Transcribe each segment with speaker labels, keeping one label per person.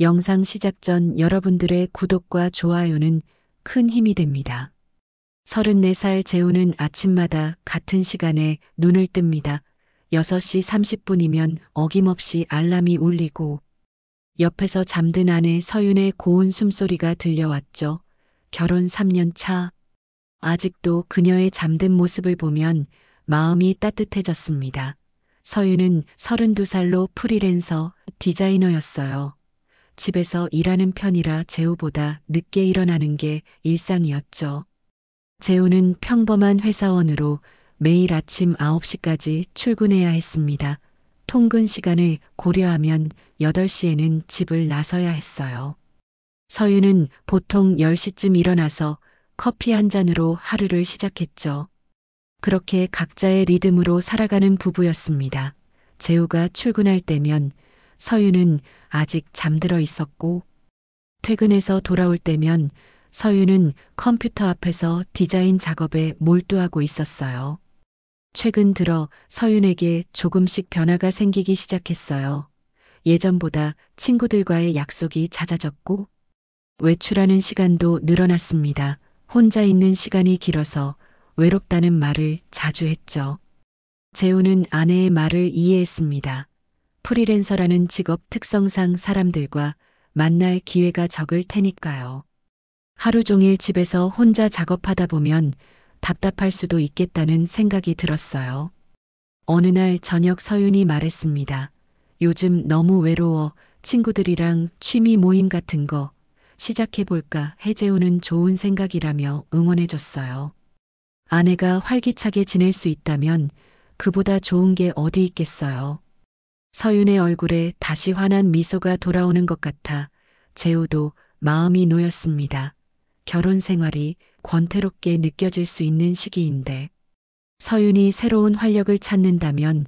Speaker 1: 영상 시작 전 여러분들의 구독과 좋아요는 큰 힘이 됩니다. 34살 재우는 아침마다 같은 시간에 눈을 뜹니다. 6시 30분이면 어김없이 알람이 울리고 옆에서 잠든 아내 서윤의 고운 숨소리가 들려왔죠. 결혼 3년 차. 아직도 그녀의 잠든 모습을 보면 마음이 따뜻해졌습니다. 서윤은 32살로 프리랜서 디자이너였어요. 집에서 일하는 편이라 재우보다 늦게 일어나는 게 일상이었죠. 재우는 평범한 회사원으로 매일 아침 9시까지 출근해야 했습니다. 통근 시간을 고려하면 8시에는 집을 나서야 했어요. 서윤은 보통 10시쯤 일어나서 커피 한 잔으로 하루를 시작했죠. 그렇게 각자의 리듬으로 살아가는 부부였습니다. 재우가 출근할 때면 서윤은 아직 잠들어 있었고, 퇴근해서 돌아올 때면 서윤은 컴퓨터 앞에서 디자인 작업에 몰두하고 있었어요. 최근 들어 서윤에게 조금씩 변화가 생기기 시작했어요. 예전보다 친구들과의 약속이 잦아졌고, 외출하는 시간도 늘어났습니다. 혼자 있는 시간이 길어서 외롭다는 말을 자주 했죠. 재우는 아내의 말을 이해했습니다. 프리랜서라는 직업 특성상 사람들과 만날 기회가 적을 테니까요. 하루 종일 집에서 혼자 작업하다 보면 답답할 수도 있겠다는 생각이 들었어요. 어느 날 저녁 서윤이 말했습니다. 요즘 너무 외로워. 친구들이랑 취미 모임 같은 거 시작해볼까 해. 재우는 좋은 생각이라며 응원해줬어요. 아내가 활기차게 지낼 수 있다면 그보다 좋은 게 어디 있겠어요. 서윤의 얼굴에 다시 환한 미소가 돌아오는 것 같아 재우도 마음이 놓였습니다. 결혼 생활이 권태롭게 느껴질 수 있는 시기인데 서윤이 새로운 활력을 찾는다면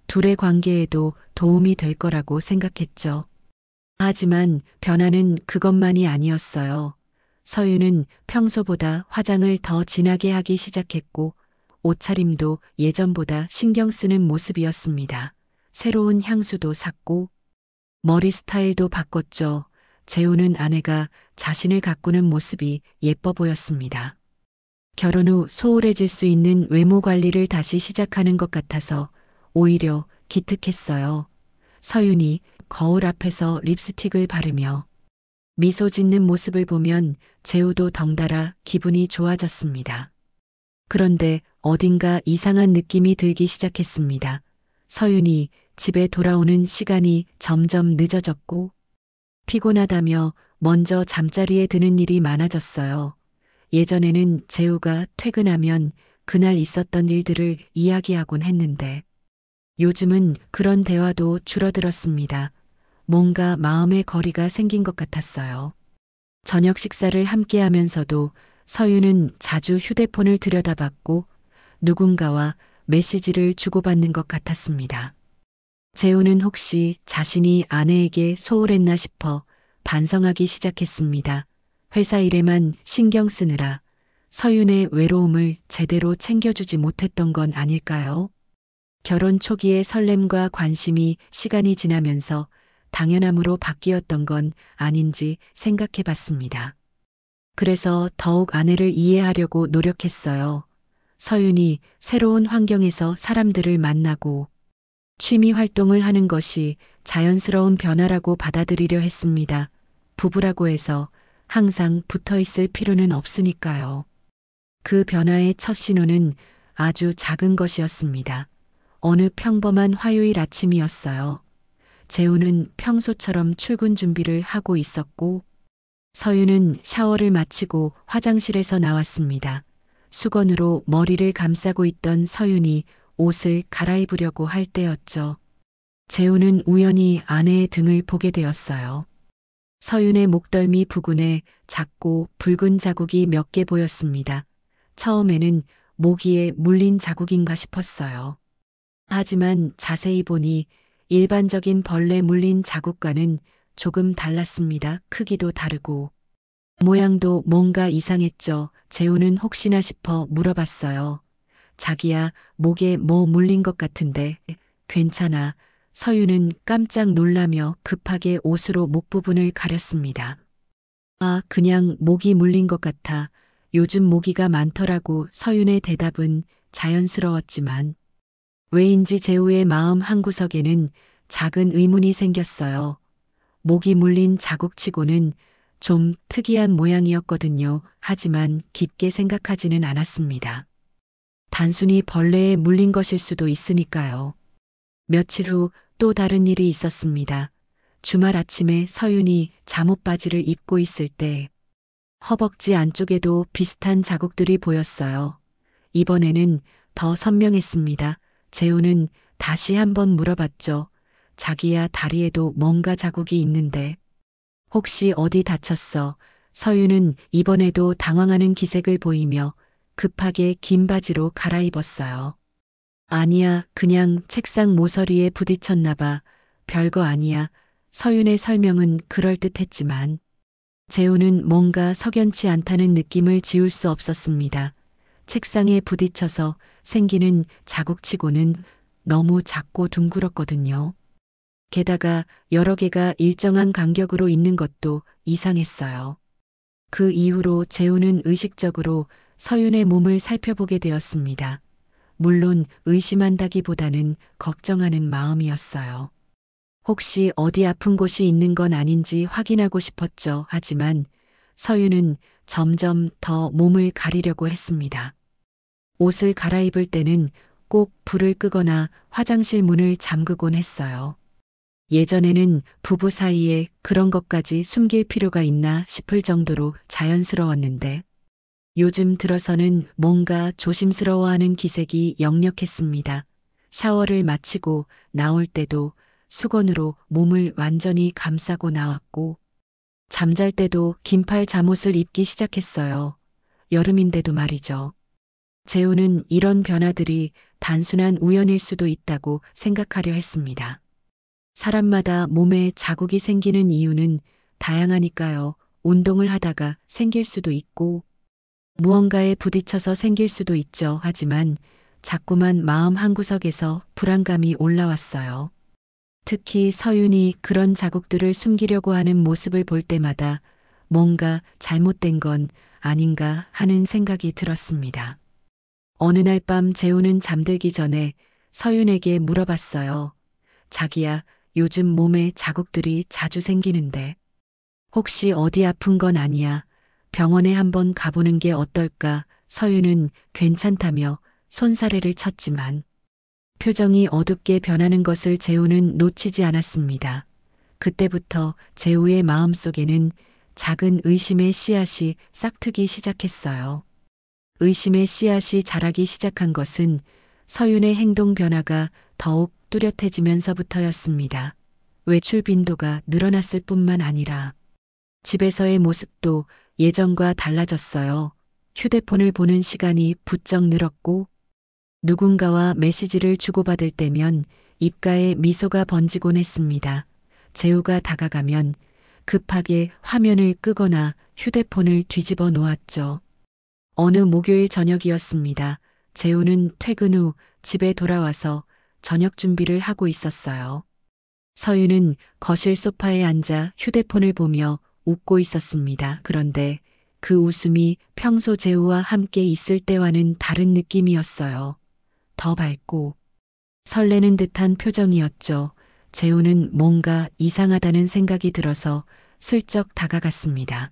Speaker 1: 둘의 관계에도 도움이 될 거라고 생각했죠. 하지만 변화는 그것만이 아니었어요. 서윤은 평소보다 화장을 더 진하게 하기 시작했고 옷차림도 예전보다 신경 쓰는 모습이었습니다. 새로운 향수도 샀고 머리 스타일도 바꿨죠. 재우는 아내가 자신을 가꾸는 모습이 예뻐 보였습니다. 결혼 후 소홀해질 수 있는 외모 관리를 다시 시작하는 것 같아서 오히려 기특했어요. 서윤이 거울 앞에서 립스틱을 바르며 미소 짓는 모습을 보면 재우도 덩달아 기분이 좋아졌습니다. 그런데 어딘가 이상한 느낌이 들기 시작했습니다. 서윤이 집에 돌아오는 시간이 점점 늦어졌고 피곤하다며 먼저 잠자리에 드는 일이 많아졌어요. 예전에는 재우가 퇴근하면 그날 있었던 일들을 이야기하곤 했는데 요즘은 그런 대화도 줄어들었습니다. 뭔가 마음의 거리가 생긴 것 같았어요. 저녁 식사를 함께 하면서도 서윤은 자주 휴대폰을 들여다봤고 누군가와 메시지를 주고받는 것 같았습니다. 재우는 혹시 자신이 아내에게 소홀했나 싶어 반성하기 시작했습니다. 회사 일에만 신경 쓰느라 서윤의 외로움을 제대로 챙겨주지 못했던 건 아닐까요? 결혼 초기의 설렘과 관심이 시간이 지나면서 당연함으로 바뀌었던 건 아닌지 생각해 봤습니다. 그래서 더욱 아내를 이해하려고 노력했어요. 서윤이 새로운 환경에서 사람들을 만나고 취미 활동을 하는 것이 자연스러운 변화라고 받아들이려 했습니다. 부부라고 해서 항상 붙어 있을 필요는 없으니까요. 그 변화의 첫 신호는 아주 작은 것이었습니다. 어느 평범한 화요일 아침이었어요. 재우는 평소처럼 출근 준비를 하고 있었고 서윤은 샤워를 마치고 화장실에서 나왔습니다. 수건으로 머리를 감싸고 있던 서윤이 옷을 갈아입으려고 할 때였죠. 재우는 우연히 아내의 등을 보게 되었어요. 서윤의 목덜미 부근에 작고 붉은 자국이 몇 개 보였습니다. 처음에는 모기에 물린 자국인가 싶었어요. 하지만 자세히 보니 일반적인 벌레 물린 자국과는 조금 달랐습니다. 크기도 다르고 모양도 뭔가 이상했죠. 재우는 혹시나 싶어 물어봤어요. 자기야, 목에 뭐 물린 것 같은데 괜찮아. 서윤은 깜짝 놀라며 급하게 옷으로 목 부분을 가렸습니다. 아, 그냥 모기 물린 것 같아. 요즘 모기가 많더라고. 서윤의 대답은 자연스러웠지만 왜인지 재우의 마음 한구석에는 작은 의문이 생겼어요. 모기 물린 자국치고는 좀 특이한 모양이었거든요. 하지만 깊게 생각하지는 않았습니다. 단순히 벌레에 물린 것일 수도 있으니까요. 며칠 후 또 다른 일이 있었습니다. 주말 아침에 서윤이 잠옷바지를 입고 있을 때 허벅지 안쪽에도 비슷한 자국들이 보였어요. 이번에는 더 선명했습니다. 재우는 다시 한번 물어봤죠. 자기야, 다리에도 뭔가 자국이 있는데 혹시 어디 다쳤어? 서윤은 이번에도 당황하는 기색을 보이며 급하게 긴 바지로 갈아입었어요. 아니야, 그냥 책상 모서리에 부딪혔나 봐. 별거 아니야. 서윤의 설명은 그럴듯했지만 재우는 뭔가 석연치 않다는 느낌을 지울 수 없었습니다. 책상에 부딪혀서 생기는 자국치고는 너무 작고 둥그렇거든요. 게다가 여러 개가 일정한 간격으로 있는 것도 이상했어요. 그 이후로 재우는 의식적으로 서윤의 몸을 살펴보게 되었습니다. 물론 의심한다기보다는 걱정하는 마음이었어요. 혹시 어디 아픈 곳이 있는 건 아닌지 확인하고 싶었죠. 하지만 서윤은 점점 더 몸을 가리려고 했습니다. 옷을 갈아입을 때는 꼭 불을 끄거나 화장실 문을 잠그곤 했어요. 예전에는 부부 사이에 그런 것까지 숨길 필요가 있나 싶을 정도로 자연스러웠는데 요즘 들어서는 뭔가 조심스러워하는 기색이 역력했습니다. 샤워를 마치고 나올 때도 수건으로 몸을 완전히 감싸고 나왔고 잠잘 때도 긴팔 잠옷을 입기 시작했어요. 여름인데도 말이죠. 재우는 이런 변화들이 단순한 우연일 수도 있다고 생각하려 했습니다. 사람마다 몸에 자국이 생기는 이유는 다양하니까요. 운동을 하다가 생길 수도 있고 무언가에 부딪혀서 생길 수도 있죠. 하지만 자꾸만 마음 한구석에서 불안감이 올라왔어요. 특히 서윤이 그런 자국들을 숨기려고 하는 모습을 볼 때마다 뭔가 잘못된 건 아닌가 하는 생각이 들었습니다. 어느 날 밤 재우는 잠들기 전에 서윤에게 물어봤어요. 자기야, 요즘 몸에 자국들이 자주 생기는데 혹시 어디 아픈 건 아니야? 병원에 한번 가보는 게 어떨까? 서윤은 괜찮다며 손사래를 쳤지만 표정이 어둡게 변하는 것을 재우는 놓치지 않았습니다. 그때부터 재우의 마음속에는 작은 의심의 씨앗이 싹트기 시작했어요. 의심의 씨앗이 자라기 시작한 것은 서윤의 행동 변화가 더욱 뚜렷해지면서부터였습니다. 외출 빈도가 늘어났을 뿐만 아니라 집에서의 모습도 예전과 달라졌어요. 휴대폰을 보는 시간이 부쩍 늘었고 누군가와 메시지를 주고받을 때면 입가에 미소가 번지곤 했습니다. 재우가 다가가면 급하게 화면을 끄거나 휴대폰을 뒤집어 놓았죠. 어느 목요일 저녁이었습니다. 재우는 퇴근 후 집에 돌아와서 저녁 준비를 하고 있었어요. 서윤은 거실 소파에 앉아 휴대폰을 보며 웃고 있었습니다. 그런데 그 웃음이 평소 재우와 함께 있을 때와는 다른 느낌이었어요. 더 밝고 설레는 듯한 표정이었죠. 재우는 뭔가 이상하다는 생각이 들어서 슬쩍 다가갔습니다.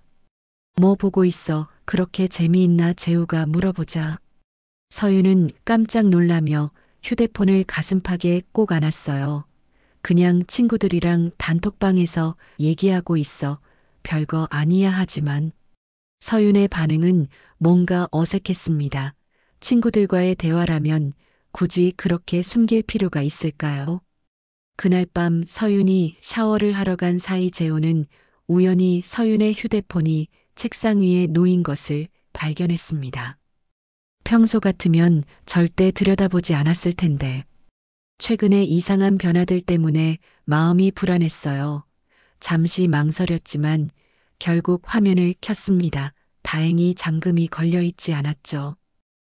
Speaker 1: 뭐 보고 있어? 그렇게 재미있나? 재우가 물어보자. 서윤은 깜짝 놀라며 휴대폰을 가슴팍에 꼭 안았어요. 그냥 친구들이랑 단톡방에서 얘기하고 있어. 별거 아니야. 하지만 서윤의 반응은 뭔가 어색했습니다. 친구들과의 대화라면 굳이 그렇게 숨길 필요가 있을까요? 그날 밤 서윤이 샤워를 하러 간 사이 재우는 우연히 서윤의 휴대폰이 책상 위에 놓인 것을 발견했습니다. 평소 같으면 절대 들여다보지 않았을 텐데 최근에 이상한 변화들 때문에 마음이 불안했어요. 잠시 망설였지만 결국 화면을 켰습니다. 다행히 잠금이 걸려 있지 않았죠.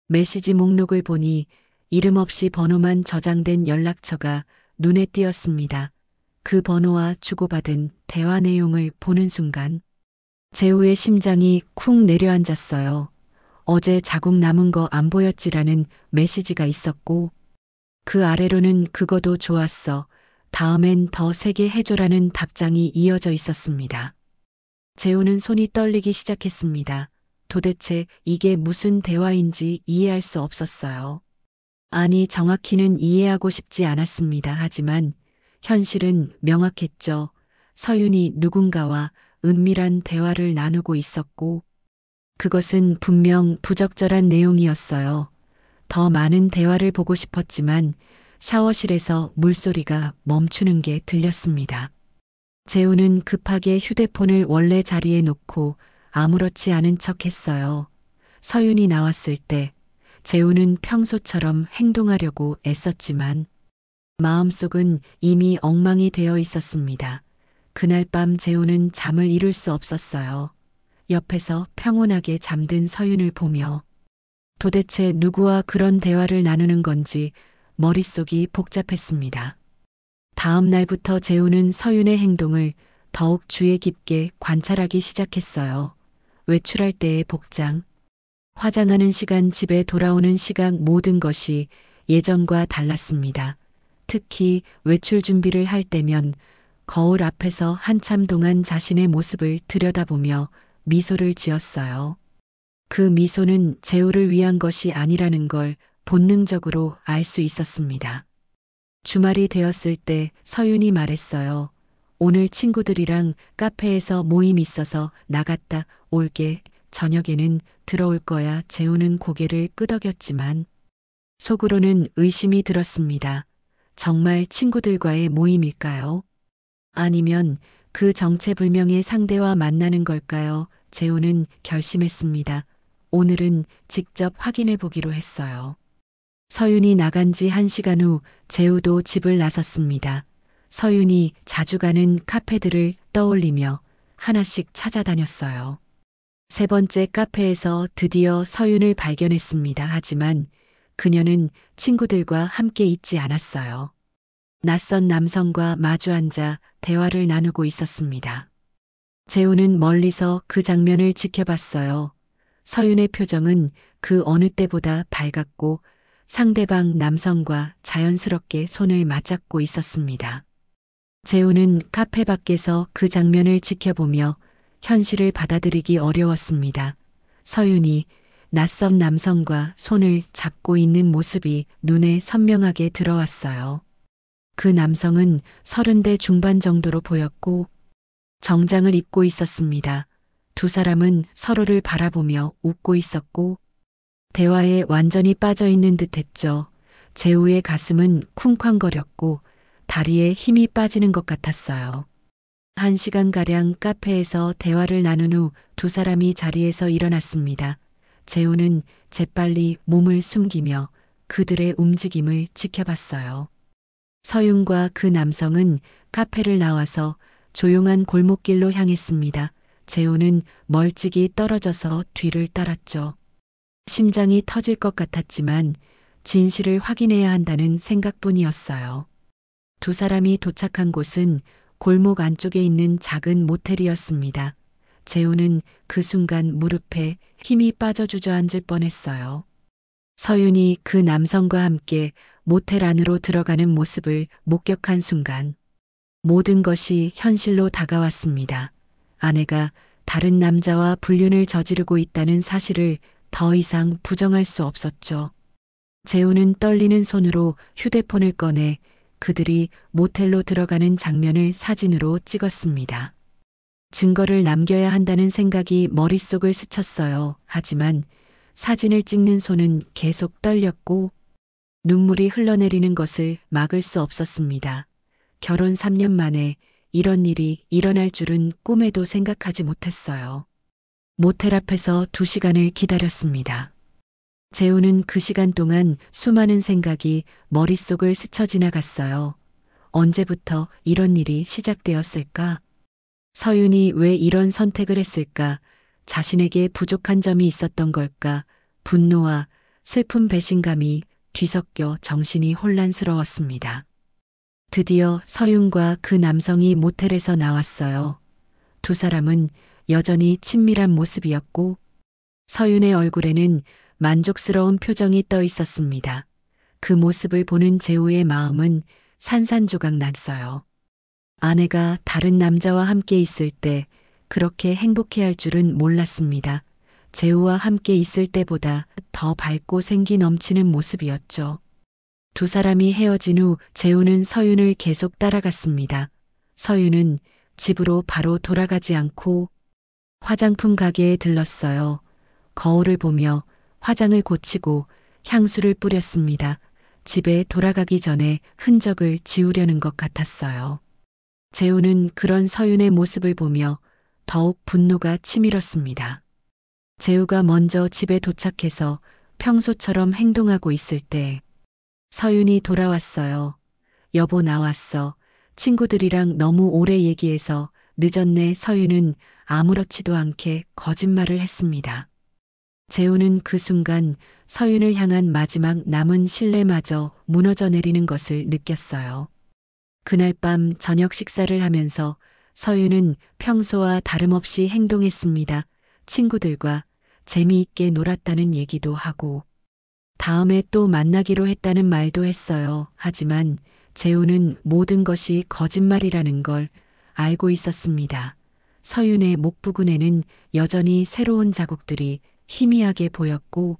Speaker 1: 메시지 목록을 보니 이름 없이 번호만 저장된 연락처가 눈에 띄었습니다. 그 번호와 주고받은 대화 내용을 보는 순간 재우의 심장이 쿵 내려앉았어요. 어제 자국 남은 거 안 보였지라는 메시지가 있었고 그 아래로는 그거도 좋았어. 다음엔 더 세게 해줘라는 답장이 이어져 있었습니다. 재우는 손이 떨리기 시작했습니다. 도대체 이게 무슨 대화인지 이해할 수 없었어요. 아니, 정확히는 이해하고 싶지 않았습니다. 하지만 현실은 명확했죠. 서윤이 누군가와 은밀한 대화를 나누고 있었고 그것은 분명 부적절한 내용이었어요. 더 많은 대화를 보고 싶었지만 샤워실에서 물소리가 멈추는 게 들렸습니다. 재우는 급하게 휴대폰을 원래 자리에 놓고 아무렇지 않은 척 했어요. 서윤이 나왔을 때 재우는 평소처럼 행동하려고 애썼지만 마음속은 이미 엉망이 되어 있었습니다. 그날 밤 재우는 잠을 이룰 수 없었어요. 옆에서 평온하게 잠든 서윤을 보며 도대체 누구와 그런 대화를 나누는 건지 머릿속이 복잡했습니다. 다음 날부터 재우는 서윤의 행동을 더욱 주의 깊게 관찰하기 시작했어요. 외출할 때의 복장, 화장하는 시간, 집에 돌아오는 시간, 모든 것이 예전과 달랐습니다. 특히 외출 준비를 할 때면 거울 앞에서 한참 동안 자신의 모습을 들여다보며 미소를 지었어요. 그 미소는 재우를 위한 것이 아니라는 걸 본능적으로 알 수 있었습니다. 주말이 되었을 때 서윤이 말했어요. 오늘 친구들이랑 카페에서 모임 있어서 나갔다 올게. 저녁에는 들어올 거야. 재우는 고개를 끄덕였지만 속으로는 의심이 들었습니다. 정말 친구들과의 모임일까요? 아니면 그 정체불명의 상대와 만나는 걸까요? 재우는 결심했습니다. 오늘은 직접 확인해 보기로 했어요. 서윤이 나간 지 1시간 후 재우도 집을 나섰습니다. 서윤이 자주 가는 카페들을 떠올리며 하나씩 찾아다녔어요. 3번째 카페에서 드디어 서윤을 발견했습니다. 하지만 그녀는 친구들과 함께 있지 않았어요. 낯선 남성과 마주 앉아 대화를 나누고 있었습니다. 재우는 멀리서 그 장면을 지켜봤어요. 서윤의 표정은 그 어느 때보다 밝았고 상대방 남성과 자연스럽게 손을 맞잡고 있었습니다. 재우는 카페 밖에서 그 장면을 지켜보며 현실을 받아들이기 어려웠습니다. 서윤이 낯선 남성과 손을 잡고 있는 모습이 눈에 선명하게 들어왔어요. 그 남성은 30대 중반 정도로 보였고 정장을 입고 있었습니다. 두 사람은 서로를 바라보며 웃고 있었고 대화에 완전히 빠져 있는 듯했죠. 재우의 가슴은 쿵쾅거렸고 다리에 힘이 빠지는 것 같았어요. 1시간가량 카페에서 대화를 나눈 후 두 사람이 자리에서 일어났습니다. 재우는 재빨리 몸을 숨기며 그들의 움직임을 지켜봤어요. 서윤과 그 남성은 카페를 나와서 조용한 골목길로 향했습니다. 재우는 멀찍이 떨어져서 뒤를 따랐죠. 심장이 터질 것 같았지만 진실을 확인해야 한다는 생각뿐이었어요. 두 사람이 도착한 곳은 골목 안쪽에 있는 작은 모텔이었습니다. 재우는 그 순간 무릎에 힘이 빠져 주저앉을 뻔했어요. 서윤이 그 남성과 함께 모텔 안으로 들어가는 모습을 목격한 순간 모든 것이 현실로 다가왔습니다. 아내가 다른 남자와 불륜을 저지르고 있다는 사실을 더 이상 부정할 수 없었죠. 재우는 떨리는 손으로 휴대폰을 꺼내 그들이 모텔로 들어가는 장면을 사진으로 찍었습니다. 증거를 남겨야 한다는 생각이 머릿속을 스쳤어요. 하지만 사진을 찍는 손은 계속 떨렸고 눈물이 흘러내리는 것을 막을 수 없었습니다. 결혼 3년 만에 이런 일이 일어날 줄은 꿈에도 생각하지 못했어요. 모텔 앞에서 2시간을 기다렸습니다. 재우는 그 시간 동안 수많은 생각이 머릿속을 스쳐 지나갔어요. 언제부터 이런 일이 시작되었을까? 서윤이 왜 이런 선택을 했을까? 자신에게 부족한 점이 있었던 걸까? 분노와 슬픈 배신감이 뒤섞여 정신이 혼란스러웠습니다. 드디어 서윤과 그 남성이 모텔에서 나왔어요. 두 사람은 여전히 친밀한 모습이었고 서윤의 얼굴에는 만족스러운 표정이 떠 있었습니다. 그 모습을 보는 재우의 마음은 산산조각 났어요. 아내가 다른 남자와 함께 있을 때 그렇게 행복해할 줄은 몰랐습니다. 재우와 함께 있을 때보다 더 밝고 생기 넘치는 모습이었죠. 두 사람이 헤어진 후 재우는 서윤을 계속 따라갔습니다. 서윤은 집으로 바로 돌아가지 않고 화장품 가게에 들렀어요. 거울을 보며 화장을 고치고 향수를 뿌렸습니다. 집에 돌아가기 전에 흔적을 지우려는 것 같았어요. 재우는 그런 서윤의 모습을 보며 더욱 분노가 치밀었습니다. 재우가 먼저 집에 도착해서 평소처럼 행동하고 있을 때 서윤이 돌아왔어요. 여보 나왔어. 친구들이랑 너무 오래 얘기해서 늦었네. 서윤은 아무렇지도 않게 거짓말을 했습니다. 재우는 그 순간 서윤을 향한 마지막 남은 신뢰마저 무너져 내리는 것을 느꼈어요. 그날 밤 저녁 식사를 하면서 서윤은 평소와 다름없이 행동했습니다. 친구들과 재미있게 놀았다는 얘기도 하고 다음에 또 만나기로 했다는 말도 했어요. 하지만 재우는 모든 것이 거짓말이라는 걸 알고 있었습니다. 서윤의 목 부근에는 여전히 새로운 자국들이 희미하게 보였고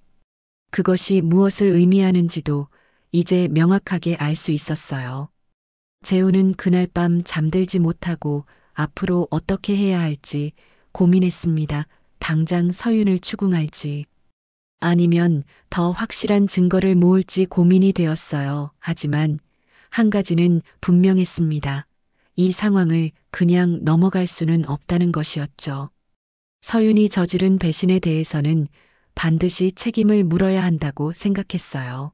Speaker 1: 그것이 무엇을 의미하는지도 이제 명확하게 알 수 있었어요. 재우는 그날 밤 잠들지 못하고 앞으로 어떻게 해야 할지 고민했습니다. 당장 서윤을 추궁할지 아니면 더 확실한 증거를 모을지 고민이 되었어요. 하지만 한 가지는 분명했습니다. 이 상황을 그냥 넘어갈 수는 없다는 것이었죠. 서윤이 저지른 배신에 대해서는 반드시 책임을 물어야 한다고 생각했어요.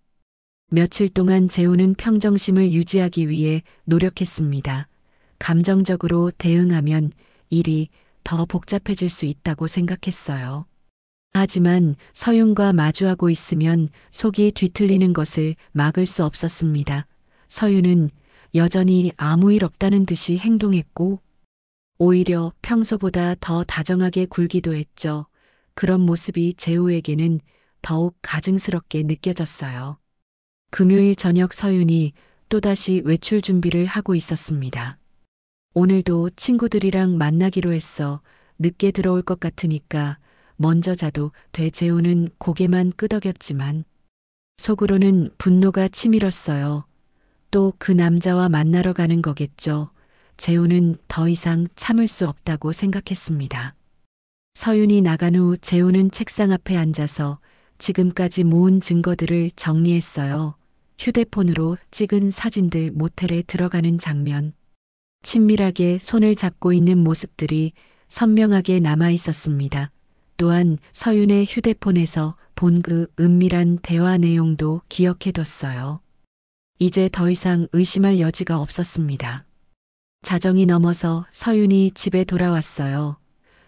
Speaker 1: 며칠 동안 재우는 평정심을 유지하기 위해 노력했습니다. 감정적으로 대응하면 일이 더 복잡해질 수 있다고 생각했어요. 하지만 서윤과 마주하고 있으면 속이 뒤틀리는 것을 막을 수 없었습니다. 서윤은 여전히 아무 일 없다는 듯이 행동했고 오히려 평소보다 더 다정하게 굴기도 했죠. 그런 모습이 재우에게는 더욱 가증스럽게 느껴졌어요. 금요일 저녁 서윤이 또다시 외출 준비를 하고 있었습니다. 오늘도 친구들이랑 만나기로 했어. 늦게 들어올 것 같으니까 먼저 자도 돼. 재우는 고개만 끄덕였지만 속으로는 분노가 치밀었어요. 또 그 남자와 만나러 가는 거겠죠. 재우는 더 이상 참을 수 없다고 생각했습니다. 서윤이 나간 후 재우는 책상 앞에 앉아서 지금까지 모은 증거들을 정리했어요. 휴대폰으로 찍은 사진들, 모텔에 들어가는 장면, 친밀하게 손을 잡고 있는 모습들이 선명하게 남아 있었습니다. 또한 서윤의 휴대폰에서 본 그 은밀한 대화 내용도 기억해뒀어요. 이제 더 이상 의심할 여지가 없었습니다. 자정이 넘어서 서윤이 집에 돌아왔어요.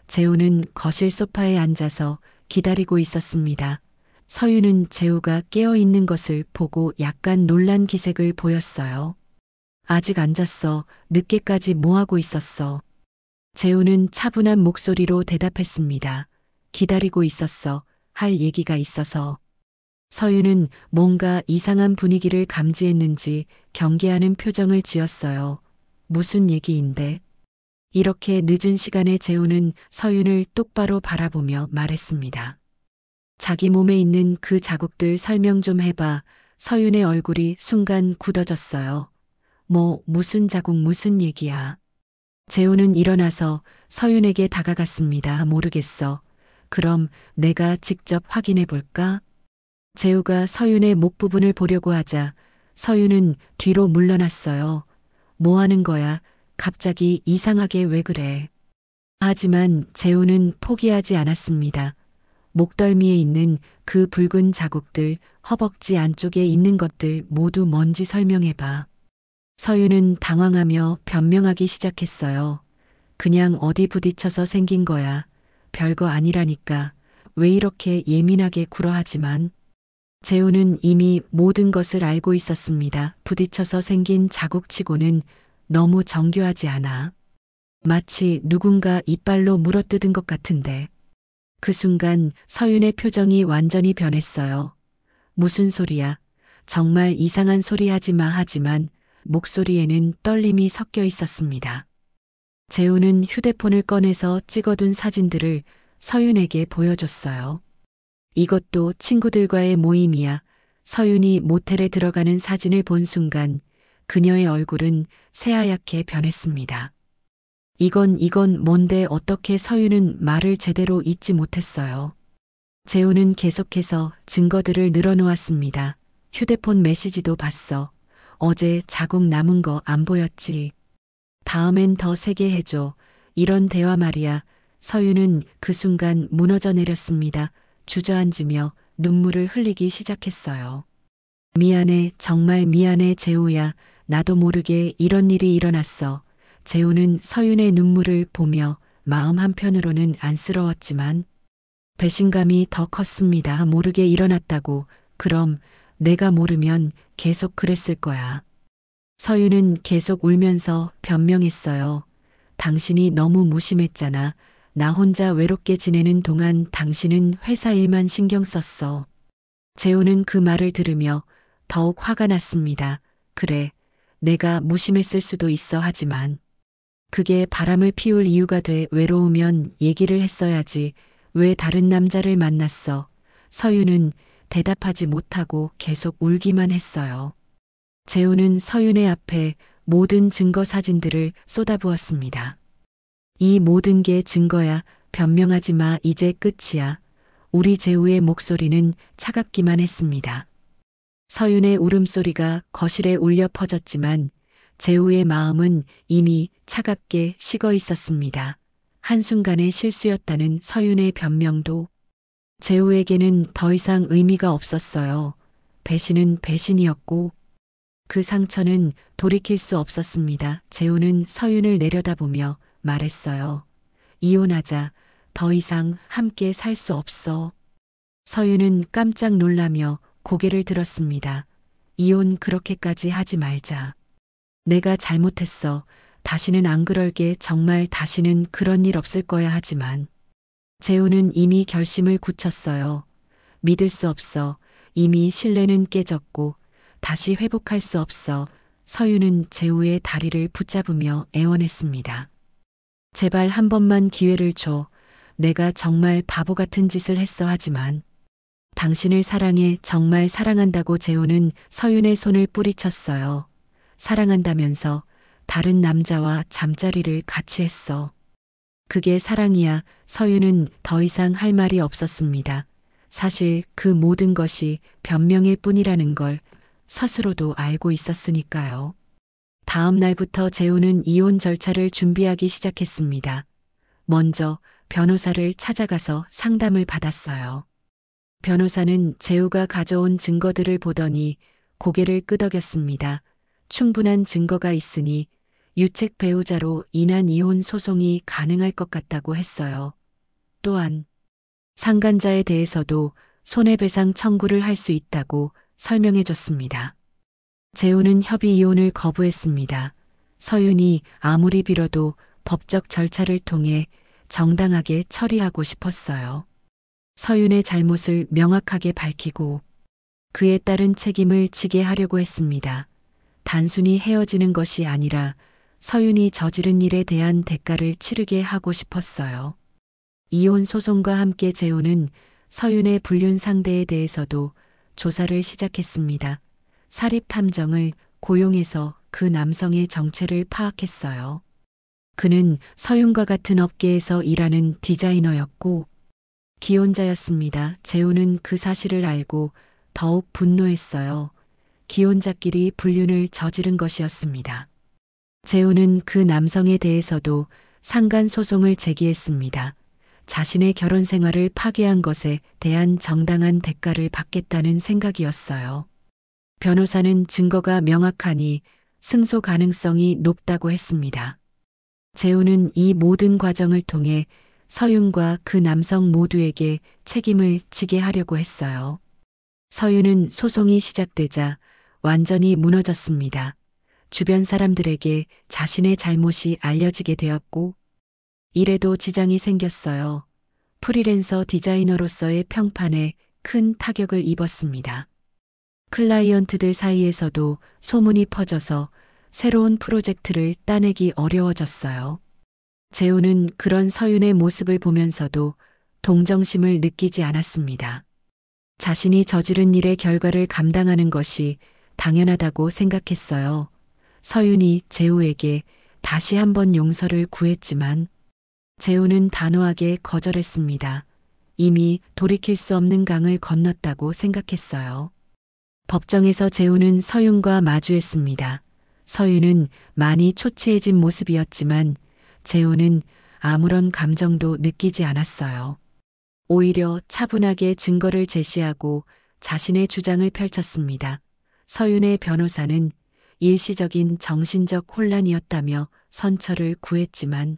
Speaker 1: 재우는 거실 소파에 앉아서 기다리고 있었습니다. 서윤은 재우가 깨어 있는 것을 보고 약간 놀란 기색을 보였어요. 아직 안 잤어. 늦게까지 뭐 하고 있었어? 재우는 차분한 목소리로 대답했습니다. 기다리고 있었어. 할 얘기가 있어서. 서윤은 뭔가 이상한 분위기를 감지했는지 경계하는 표정을 지었어요. 무슨 얘기인데? 이렇게 늦은 시간에 재우는 서윤을 똑바로 바라보며 말했습니다. 자기 몸에 있는 그 자국들 설명 좀 해봐. 서윤의 얼굴이 순간 굳어졌어요. 무슨 자국 무슨 얘기야. 재우는 일어나서 서윤에게 다가갔습니다. 모르겠어. 그럼 내가 직접 확인해 볼까? 재우가 서윤의 목 부분을 보려고 하자 서윤은 뒤로 물러났어요. 뭐 하는 거야? 갑자기 이상하게 왜 그래? 하지만 재우는 포기하지 않았습니다. 목덜미에 있는 그 붉은 자국들, 허벅지 안쪽에 있는 것들 모두 뭔지 설명해봐. 서윤은 당황하며 변명하기 시작했어요. 그냥 어디 부딪혀서 생긴 거야. 별거 아니라니까. 왜 이렇게 예민하게 굴어하지만. 재우는 이미 모든 것을 알고 있었습니다. 부딪혀서 생긴 자국치고는 너무 정교하지 않아. 마치 누군가 이빨로 물어뜯은 것 같은데. 그 순간 서윤의 표정이 완전히 변했어요. 무슨 소리야? 정말 이상한 소리 하지 마 하지만 목소리에는 떨림이 섞여 있었습니다. 재우는 휴대폰을 꺼내서 찍어둔 사진들을 서윤에게 보여줬어요. 이것도 친구들과의 모임이야. 서윤이 모텔에 들어가는 사진을 본 순간 그녀의 얼굴은 새하얗게 변했습니다. 이건 뭔데 어떻게 서윤은 말을 제대로 잇지 못했어요. 재우는 계속해서 증거들을 늘어놓았습니다. 휴대폰 메시지도 봤어. 어제 자국 남은 거 안 보였지. 다음엔 더 세게 해줘. 이런 대화 말이야. 서윤은 그 순간 무너져 내렸습니다. 주저앉으며 눈물을 흘리기 시작했어요. 미안해, 정말 미안해, 재우야. 나도 모르게 이런 일이 일어났어. 재우는 서윤의 눈물을 보며 마음 한편으로는 안쓰러웠지만 배신감이 더 컸습니다. 모르게 일어났다고. 그럼 내가 모르면 계속 그랬을 거야. 서윤은 계속 울면서 변명했어요. 당신이 너무 무심했잖아. 나 혼자 외롭게 지내는 동안 당신은 회사 일만 신경 썼어. 재우는 그 말을 들으며 더욱 화가 났습니다. 그래, 내가 무심했을 수도 있어 하지만 그게 바람을 피울 이유가 돼. 외로우면 얘기를 했어야지. 왜 다른 남자를 만났어? 서윤은 대답하지 못하고 계속 울기만 했어요. 재우는 서윤의 앞에 모든 증거 사진들을 쏟아부었습니다. 이 모든 게 증거야. 변명하지 마. 이제 끝이야. 우리 재우의 목소리는 차갑기만 했습니다. 서윤의 울음소리가 거실에 울려 퍼졌지만 재우의 마음은 이미 차갑게 식어 있었습니다. 한순간의 실수였다는 서윤의 변명도 재우에게는 더 이상 의미가 없었어요. 배신은 배신이었고 그 상처는 돌이킬 수 없었습니다. 재우는 서윤을 내려다보며 말했어요. 이혼하자. 더 이상 함께 살 수 없어. 서윤은 깜짝 놀라며 고개를 들었습니다. 이혼 그렇게까지 하지 말자. 내가 잘못했어. 다시는 안 그럴게. 정말 다시는 그런 일 없을 거야. 하지만 재우는 이미 결심을 굳혔어요. 믿을 수 없어. 이미 신뢰는 깨졌고 다시 회복할 수 없어. 서윤은 재우의 다리를 붙잡으며 애원했습니다. 제발 한 번만 기회를 줘. 내가 정말 바보 같은 짓을 했어. 하지만 당신을 사랑해. 정말 사랑한다고. 재우는 서윤의 손을 뿌리쳤어요. 사랑한다면서 다른 남자와 잠자리를 같이 했어. 그게 사랑이야. 서윤은 더 이상 할 말이 없었습니다. 사실 그 모든 것이 변명일 뿐이라는 걸 스스로도 알고 있었으니까요. 다음 날부터 재우는 이혼 절차를 준비하기 시작했습니다. 먼저 변호사를 찾아가서 상담을 받았어요. 변호사는 재우가 가져온 증거들을 보더니 고개를 끄덕였습니다. 충분한 증거가 있으니 유책 배우자로 인한 이혼 소송이 가능할 것 같다고 했어요. 또한 상간자에 대해서도 손해배상 청구를 할 수 있다고 설명해 줬습니다. 재우는 협의 이혼을 거부했습니다. 서윤이 아무리 빌어도 법적 절차를 통해 정당하게 처리하고 싶었어요. 서윤의 잘못을 명확하게 밝히고 그에 따른 책임을 지게 하려고 했습니다. 단순히 헤어지는 것이 아니라 서윤이 저지른 일에 대한 대가를 치르게 하고 싶었어요. 이혼 소송과 함께 재우는 서윤의 불륜 상대에 대해서도 조사를 시작했습니다. 사립 탐정을 고용해서 그 남성의 정체를 파악했어요. 그는 서윤과 같은 업계에서 일하는 디자이너였고 기혼자였습니다. 재우는 그 사실을 알고 더욱 분노했어요. 기혼자끼리 불륜을 저지른 것이었습니다. 재우는 그 남성에 대해서도 상간 소송을 제기했습니다. 자신의 결혼 생활을 파괴한 것에 대한 정당한 대가를 받겠다는 생각이었어요. 변호사는 증거가 명확하니 승소 가능성이 높다고 했습니다. 재우는 이 모든 과정을 통해 서윤과 그 남성 모두에게 책임을 지게 하려고 했어요. 서윤은 소송이 시작되자 완전히 무너졌습니다. 주변 사람들에게 자신의 잘못이 알려지게 되었고, 일에도 지장이 생겼어요. 프리랜서 디자이너로서의 평판에 큰 타격을 입었습니다. 클라이언트들 사이에서도 소문이 퍼져서 새로운 프로젝트를 따내기 어려워졌어요. 재우는 그런 서윤의 모습을 보면서도 동정심을 느끼지 않았습니다. 자신이 저지른 일의 결과를 감당하는 것이 당연하다고 생각했어요. 서윤이 재우에게 다시 한번 용서를 구했지만 재우는 단호하게 거절했습니다. 이미 돌이킬 수 없는 강을 건넜다고 생각했어요. 법정에서 재우는 서윤과 마주했습니다. 서윤은 많이 초췌해진 모습이었지만 재우는 아무런 감정도 느끼지 않았어요. 오히려 차분하게 증거를 제시하고 자신의 주장을 펼쳤습니다. 서윤의 변호사는 일시적인 정신적 혼란이었다며 선처를 구했지만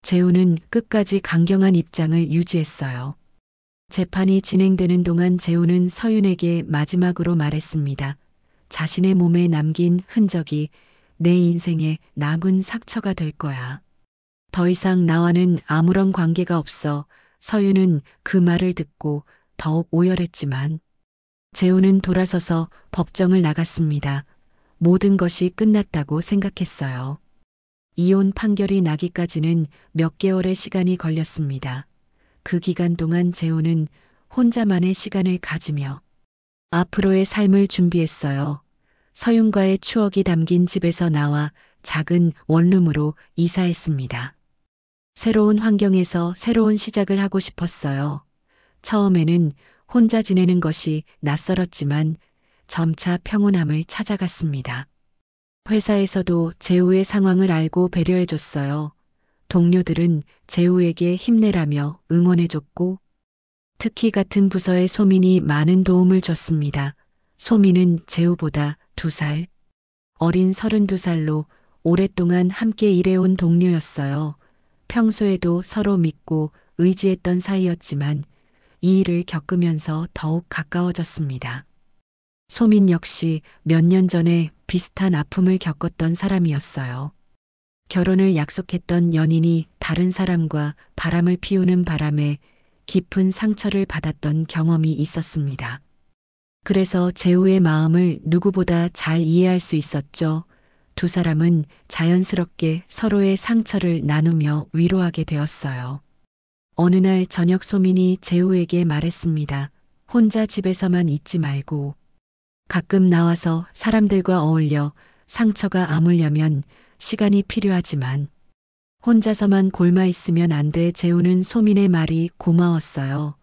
Speaker 1: 재우는 끝까지 강경한 입장을 유지했어요. 재판이 진행되는 동안 재우는 서윤에게 마지막으로 말했습니다. 자신의 몸에 남긴 흔적이 내 인생의 남은 상처가 될 거야. 더 이상 나와는 아무런 관계가 없어. 서윤은 그 말을 듣고 더욱 오열했지만 재우는 돌아서서 법정을 나갔습니다. 모든 것이 끝났다고 생각했어요. 이혼 판결이 나기까지는 몇 개월의 시간이 걸렸습니다. 그 기간 동안 재우는 혼자만의 시간을 가지며 앞으로의 삶을 준비했어요. 서윤과의 추억이 담긴 집에서 나와 작은 원룸으로 이사했습니다. 새로운 환경에서 새로운 시작을 하고 싶었어요. 처음에는 혼자 지내는 것이 낯설었지만 점차 평온함을 찾아갔습니다. 회사에서도 재우의 상황을 알고 배려해줬어요. 동료들은 재우에게 힘내라며 응원해줬고, 특히 같은 부서의 소민이 많은 도움을 줬습니다. 소민은 재우보다 2살, 어린 32살로 오랫동안 함께 일해온 동료였어요. 평소에도 서로 믿고 의지했던 사이였지만 이 일을 겪으면서 더욱 가까워졌습니다. 소민 역시 몇 년 전에 비슷한 아픔을 겪었던 사람이었어요. 결혼을 약속했던 연인이 다른 사람과 바람을 피우는 바람에 깊은 상처를 받았던 경험이 있었습니다. 그래서 재우의 마음을 누구보다 잘 이해할 수 있었죠. 2사람은 자연스럽게 서로의 상처를 나누며 위로하게 되었어요. 어느 날 저녁 소민이 재우에게 말했습니다. 혼자 집에서만 있지 말고 가끔 나와서 사람들과 어울려. 상처가 아물려면 시간이 필요하지만 혼자서만 골마 있으면 안 돼. 재우는 소민의 말이 고마웠어요.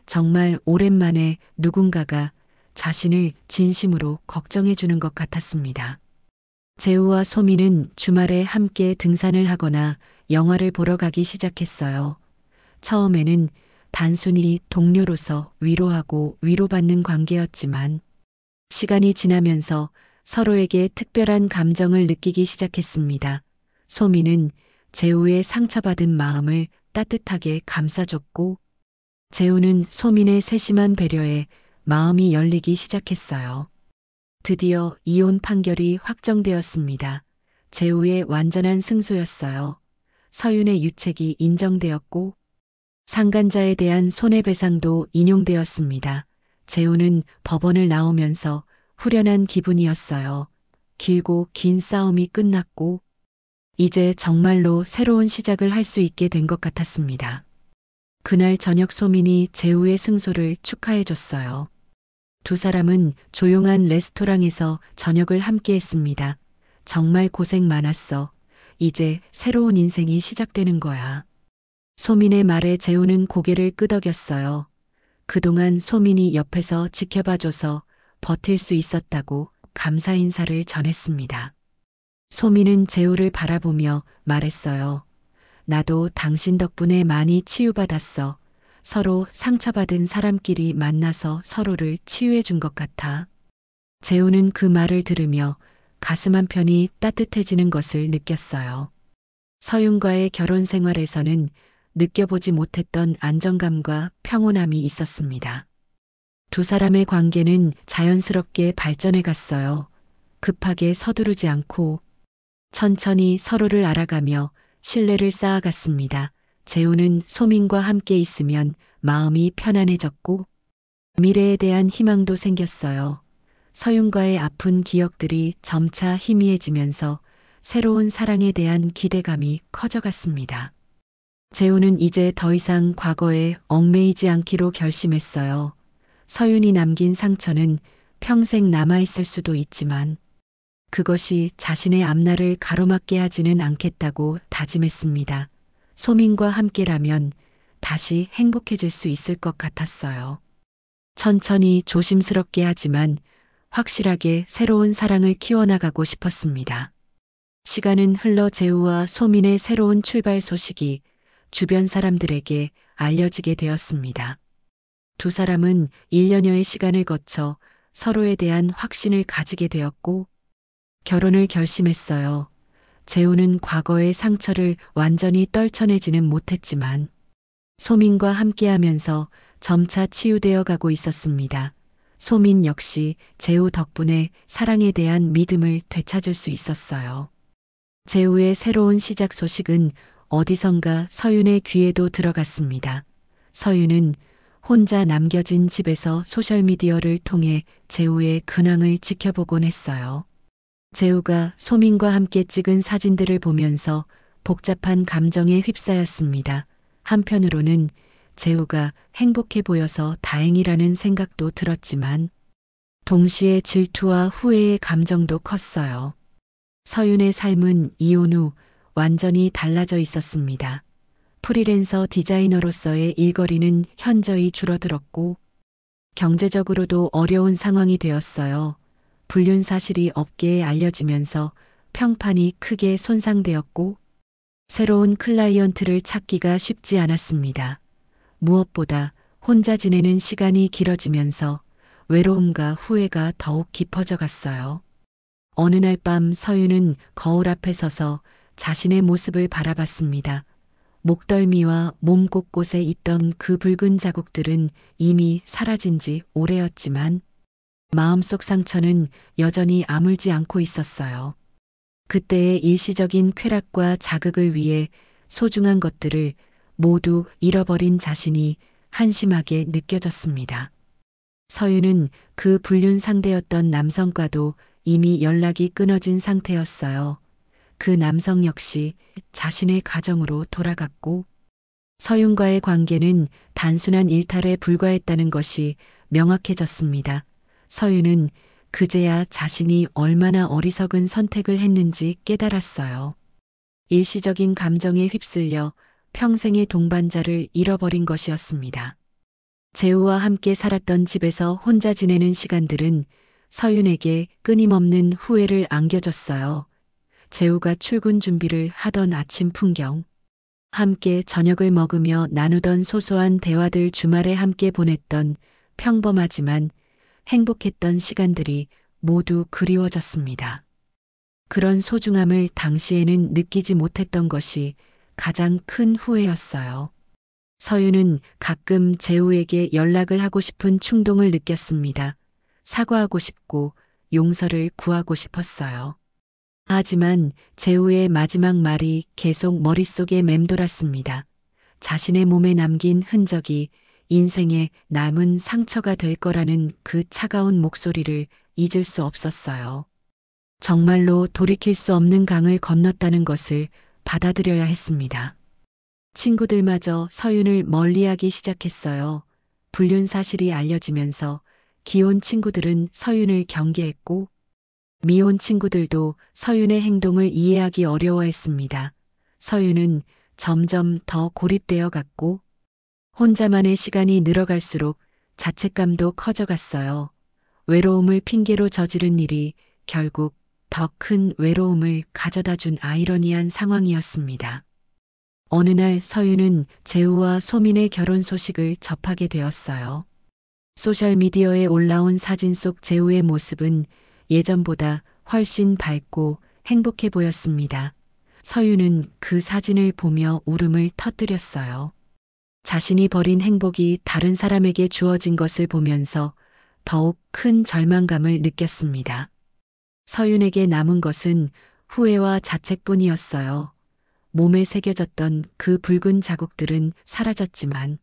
Speaker 1: 정말 오랜만에 누군가가 자신을 진심으로 걱정해 주는 것 같았습니다. 재우와 소민은 주말에 함께 등산을 하거나 영화를 보러 가기 시작했어요. 처음에는 단순히 동료로서 위로하고 위로받는 관계였지만 시간이 지나면서 서로에게 특별한 감정을 느끼기 시작했습니다. 소민은 재우의 상처받은 마음을 따뜻하게 감싸줬고 재우는 소민의 세심한 배려에 마음이 열리기 시작했어요. 드디어 이혼 판결이 확정되었습니다. 재우의 완전한 승소였어요. 서윤의 유책이 인정되었고 상간자에 대한 손해배상도 인용되었습니다. 재우는 법원을 나오면서 후련한 기분이었어요. 길고 긴 싸움이 끝났고 이제 정말로 새로운 시작을 할 수 있게 된 것 같았습니다. 그날 저녁 소민이 재우의 승소를 축하해줬어요. 2사람은 조용한 레스토랑에서 저녁을 함께 했습니다. 정말 고생 많았어. 이제 새로운 인생이 시작되는 거야. 소민의 말에 재우는 고개를 끄덕였어요. 그동안 소민이 옆에서 지켜봐줘서 버틸 수 있었다고 감사 인사를 전했습니다. 소민은 재우를 바라보며 말했어요. 나도 당신 덕분에 많이 치유받았어. 서로 상처받은 사람끼리 만나서 서로를 치유해 준 것 같아. 재우는 그 말을 들으며 가슴 한편이 따뜻해지는 것을 느꼈어요. 서윤과의 결혼 생활에서는 느껴보지 못했던 안정감과 평온함이 있었습니다. 두 사람의 관계는 자연스럽게 발전해 갔어요. 급하게 서두르지 않고 천천히 서로를 알아가며 신뢰를 쌓아갔습니다. 재우는 소민과 함께 있으면 마음이 편안해졌고 미래에 대한 희망도 생겼어요. 서윤과의 아픈 기억들이 점차 희미해지면서 새로운 사랑에 대한 기대감이 커져갔습니다. 재우는 이제 더 이상 과거에 얽매이지 않기로 결심했어요. 서윤이 남긴 상처는 평생 남아있을 수도 있지만 그것이 자신의 앞날을 가로막게 하지는 않겠다고 다짐했습니다. 소민과 함께라면 다시 행복해질 수 있을 것 같았어요. 천천히 조심스럽게 하지만 확실하게 새로운 사랑을 키워나가고 싶었습니다. 시간은 흘러 재우와 소민의 새로운 출발 소식이 주변 사람들에게 알려지게 되었습니다. 두 사람은 1년여의 시간을 거쳐 서로에 대한 확신을 가지게 되었고 결혼을 결심했어요. 재우는 과거의 상처를 완전히 떨쳐내지는 못했지만 소민과 함께하면서 점차 치유되어 가고 있었습니다. 소민 역시 재우 덕분에 사랑에 대한 믿음을 되찾을 수 있었어요. 재우의 새로운 시작 소식은 어디선가 서윤의 귀에도 들어갔습니다. 서윤은 혼자 남겨진 집에서 소셜미디어를 통해 재우의 근황을 지켜보곤 했어요. 재우가 소민과 함께 찍은 사진들을 보면서 복잡한 감정에 휩싸였습니다. 한편으로는 재우가 행복해 보여서 다행이라는 생각도 들었지만 동시에 질투와 후회의 감정도 컸어요. 서윤의 삶은 이혼 후 완전히 달라져 있었습니다. 프리랜서 디자이너로서의 일거리는 현저히 줄어들었고 경제적으로도 어려운 상황이 되었어요. 불륜 사실이 업계에 알려지면서 평판이 크게 손상되었고 새로운 클라이언트를 찾기가 쉽지 않았습니다. 무엇보다 혼자 지내는 시간이 길어지면서 외로움과 후회가 더욱 깊어져 갔어요. 어느 날 밤 서윤은 거울 앞에 서서 자신의 모습을 바라봤습니다. 목덜미와 몸 곳곳에 있던 그 붉은 자국들은 이미 사라진 지 오래였지만 마음속 상처는 여전히 아물지 않고 있었어요. 그때의 일시적인 쾌락과 자극을 위해 소중한 것들을 모두 잃어버린 자신이 한심하게 느껴졌습니다. 서윤은 그 불륜 상대였던 남성과도 이미 연락이 끊어진 상태였어요. 그 남성 역시 자신의 가정으로 돌아갔고 서윤과의 관계는 단순한 일탈에 불과했다는 것이 명확해졌습니다. 서윤은 그제야 자신이 얼마나 어리석은 선택을 했는지 깨달았어요. 일시적인 감정에 휩쓸려 평생의 동반자를 잃어버린 것이었습니다. 재우와 함께 살았던 집에서 혼자 지내는 시간들은 서윤에게 끊임없는 후회를 안겨줬어요. 재우가 출근 준비를 하던 아침 풍경, 함께 저녁을 먹으며 나누던 소소한 대화들, 주말에 함께 보냈던 평범하지만 행복했던 시간들이 모두 그리워졌습니다. 그런 소중함을 당시에는 느끼지 못했던 것이 가장 큰 후회였어요. 서윤은 가끔 재우에게 연락을 하고 싶은 충동을 느꼈습니다. 사과하고 싶고 용서를 구하고 싶었어요. 하지만 재우의 마지막 말이 계속 머릿속에 맴돌았습니다. 자신의 몸에 남긴 흔적이 인생에 남은 상처가 될 거라는 그 차가운 목소리를 잊을 수 없었어요. 정말로 돌이킬 수 없는 강을 건넜다는 것을 받아들여야 했습니다. 친구들마저 서윤을 멀리하기 시작했어요. 불륜 사실이 알려지면서 기혼 친구들은 서윤을 경계했고 미혼 친구들도 서윤의 행동을 이해하기 어려워했습니다. 서윤은 점점 더 고립되어 갔고 혼자만의 시간이 늘어갈수록 자책감도 커져갔어요. 외로움을 핑계로 저지른 일이 결국 더 큰 외로움을 가져다 준 아이러니한 상황이었습니다. 어느 날 서윤은 재우와 소민의 결혼 소식을 접하게 되었어요. 소셜미디어에 올라온 사진 속 재우의 모습은 예전보다 훨씬 밝고 행복해 보였습니다. 서윤은 그 사진을 보며 울음을 터뜨렸어요. 자신이 버린 행복이 다른 사람에게 주어진 것을 보면서 더욱 큰 절망감을 느꼈습니다. 서윤에게 남은 것은 후회와 자책뿐이었어요. 몸에 새겨졌던 그 붉은 자국들은 사라졌지만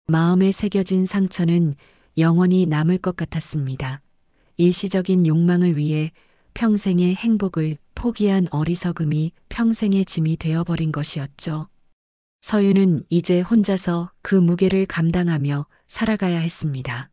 Speaker 1: 마음에 새겨진 상처는 영원히 남을 것 같았습니다. 일시적인 욕망을 위해 평생의 행복을 포기한 어리석음이 평생의 짐이 되어버린 것이었죠. 서윤은 이제 혼자서 그 무게를 감당하며 살아가야 했습니다.